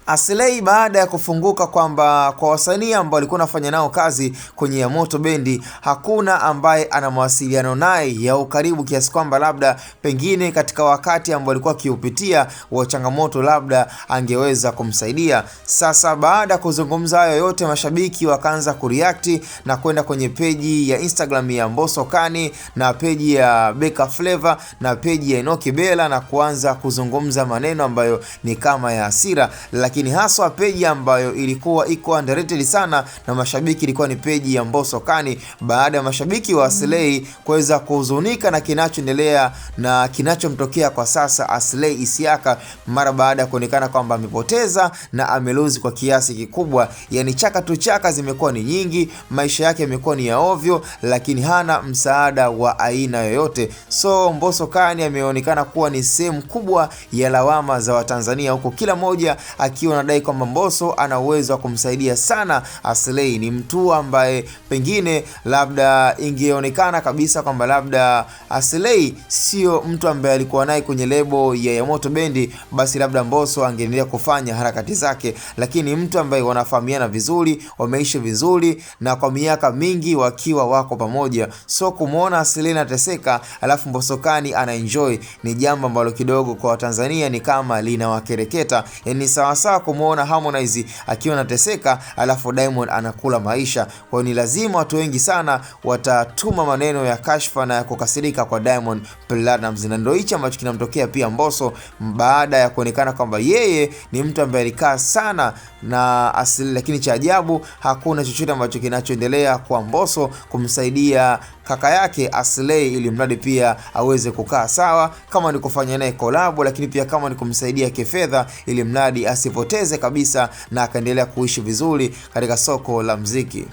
Aslay baada ya kufunguka kwamba kwa wasanii ambao walikuwa wanafanya nao kazi kwenye Yamoto Bendi hakuna ambaye ana mawasiliano naye ya ukaribu kiasi kwamba labda pengine katika wakati ambao alikuwa akiupitia wa changamoto labda angeweza kumsaidia. Sasa baada ya kuzungumza hayo yote, mashabiki wakaanza kureact na kwenda kwenye peji ya Instagram ya Mbosso Kani na peji ya Beka Flavor na peji ya Enoki Bella na kuanza kuzungumza maneno ambayo ni kama ya hasira, lakini haswa peji ambayo ilikuwa iko underrated sana na mashabiki ilikuwa ni peji ya Mbosso Kani, baada ya mashabiki wa Aslay kuweza kuhuzunika na kinachoendelea na kinachomtokea kwa sasa Aslay Isiaka mara baada ya kuonekana kwamba amepoteza na ameluzi kwa kiasi kikubwa. Yani chaka tu chaka zimekuwa ni nyingi, maisha yake yamekuwa ni ya ovyo, lakini hana msaada wa aina yoyote. So Mbosso Kani ameonekana kuwa ni sehemu kubwa ya lawama za Watanzania, huko kila moja akiwa anadai kwamba Mbosso ana uwezo wa kumsaidia sana Aslay. Ni mtu ambaye pengine labda ingeonekana kabisa kwamba labda Aslay sio mtu ambaye alikuwa naye kwenye lebo ya Yamoto Bendi, basi labda Mbosso angeendelea kufanya harakati zake, lakini mtu ambaye wanafahamiana vizuri, wameishi vizuri na kwa miaka mingi wakiwa wako pamoja. So kumuona Aslay anateseka alafu Mbosso Kani ana enjoy ni jambo ambalo kidogo kwa Watanzania ni kama linawakereketa. Yani sawasawa kumuona Harmonize akiwa anateseka alafu Diamond anakula maisha. Kwa ni lazima watu wengi sana watatuma maneno ya kashfa na ya kukasirika kwa Diamond Platnumz, na ndio hicho ambacho kinamtokea pia Mbosso baada ya kuonekana kwamba yeye ni mtu ambaye alikaa sana na Aslay, lakini cha ajabu hakuna chochote ambacho kinachoendelea kwa Mbosso kumsaidia kaka yake Aslay ili mradi pia aweze kukaa sawa, kama ni kufanya naye collab, lakini pia kama ni kumsaidia kifedha ili mradi asipoteze kabisa na akaendelea kuishi vizuri katika soko la muziki.